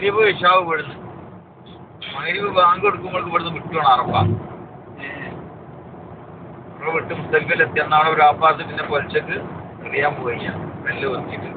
മഗ്‌രിബ് ഇശാവ് ഇവിടുന്ന് മഗ്‌രിബ് ബാങ്ക് കൊടുക്കുമ്പോൾ ഇവിടുന്ന് വിട്ടുവേണം അറഫ. നമ്മൾ വിട്ട് മുസ്തലിഫിലെത്തി എന്നാണ് ഒരു ആപ്പാസ് പിന്നെ പൊലിച്ചക്ക് എറിയാൻ പോവുകയാണ് നെല്ല് വെച്ചിട്ട്.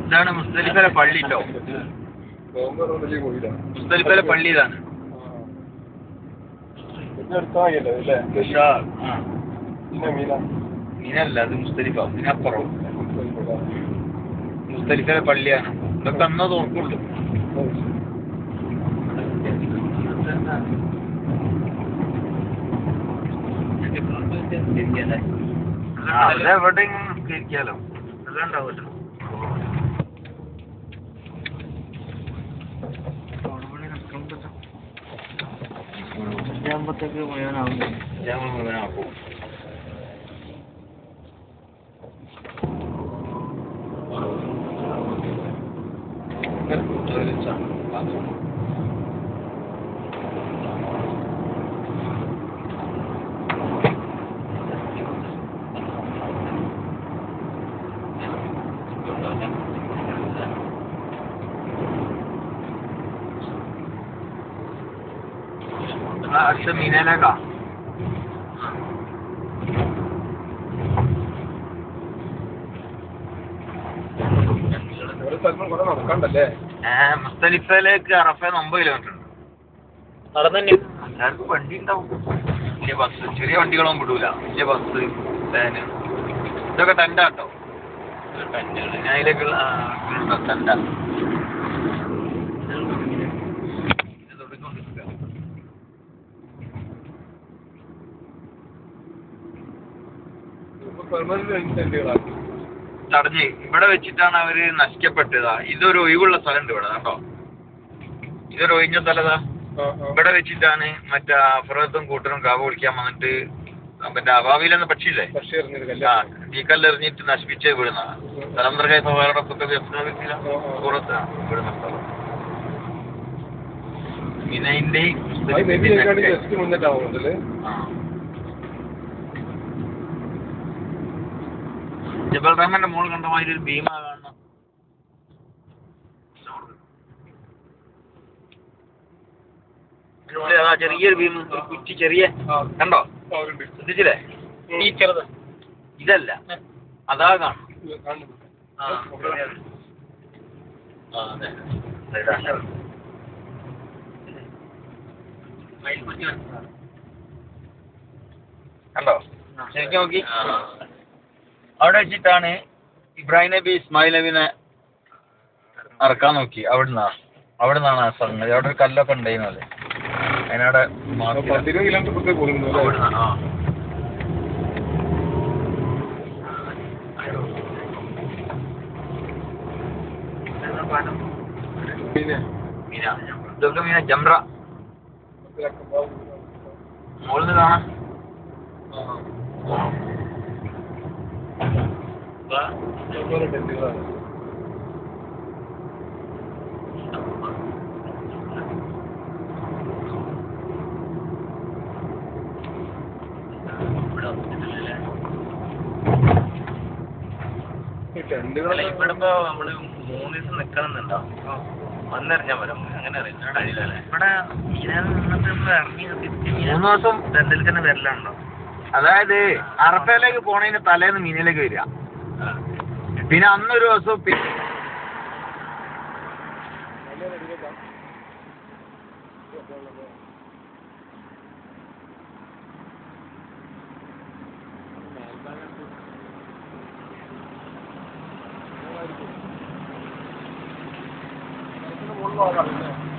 ഇതാണ് മുസ്തലിഫിലെ പള്ളി ട്ടോ. മുസ്തലിഫിലെ പള്ളി ഇതാണ്. മീനല്ല, അത് മുസ്തലിഫ. ഇതിനപ്പുറം മുസ്തലിഫിലെ പള്ളിയാണ്. ഇതൊക്കെ അന്ന് തോർക്കുള്ളൂ. അതെവിടെയെങ്കിലും നിസ്കരിക്കാലോ, എല്ലാം ഉണ്ടാവുമല്ലോ. മുഴുവനാകും. അടുത്ത മീനേലേക്കാ മുസ്തലിഫയിലേക്ക് അറഫ 90 കിലോമീറ്റർ ഉണ്ട്. നടന്നെ എല്ലാവർക്കും വണ്ടി ഉണ്ടാവും. വലിയ ബസ്, ചെറിയ വണ്ടികളൊന്നും വിടൂല. വലിയ ബസ്, വാന്, ഇതൊക്കെ ടെൻഡാട്ടോ. അതിലേക്കുള്ള ടെൻഡ. തടഞ്ഞ് ഇവിടെ വെച്ചിട്ടാണ് അവര് നശിക്കപ്പെട്ടതാ. ഇതൊരു ഒഴിവുള്ള സ്ഥലമുണ്ട് ഇവിടെ കേട്ടോ. ഇതൊരു ഒഴിഞ്ഞ സ്ഥലതാ. ഇവിടെ വെച്ചിട്ടാണ് മറ്റേ അഫ്രത്തും കൂട്ടരും കാവ് കുളിക്കാൻ വന്നിട്ട് മറ്റേ അവാവിലെന്ന പക്ഷിയില്ലേ, തീക്കല്ലെറിഞ്ഞിട്ട് നശിപ്പിച്ച് വിടുന്ന തലമുറ സഹോദരോടൊപ്പം വിടുന്ന സ്ഥലം. മിനയിന്റെ ജബൽ റഹ്മാന്റെ മോൾ കണ്ട മാതിരി ഒരു ഭീമ കാണണം. ചെറിയൊരു ഭീമ, ഒരു കുറ്റി ചെറിയ കണ്ടോ, ശ്രദ്ധിച്ചില്ലേ? ഈ ചെറുത് ഇതല്ല, അതാ കാണും. കണ്ടോ, ശരിക്കും നോക്കി. അവിടെ വെച്ചിട്ടാണ് ഇബ്രാഹിം നബി ഇസ്മായിൽ നബിനെ ഇറക്കാൻ നോക്കി. അവിടുന്നാണ് ആ സംഗതി. അവിടെ ഒരു കല്ലൊക്കെ ഉണ്ടായിരുന്നത്. അതിനവിടെ ഇതൊക്കെ മീന ജംറ മുകളിൽ കാണാം. ഇവിടെ ഇപ്പൊ നമ്മള് 3 ദിവസം നിക്കണമെന്നുണ്ടോ? വന്നിറങ്ങാൻ വരാം, അങ്ങനെ അറിയില്ലല്ലേ? ഇവിടെ 3 ദിവസം ദന്തൽ തന്നെ വരലുണ്ടോ? അതായത് അറഫയിലേക്ക് പോണതിന് തലേന്ന് മീനിലേക്ക് വരിക, പിന്നെ അന്നൊരു ദിവസം പോകാം.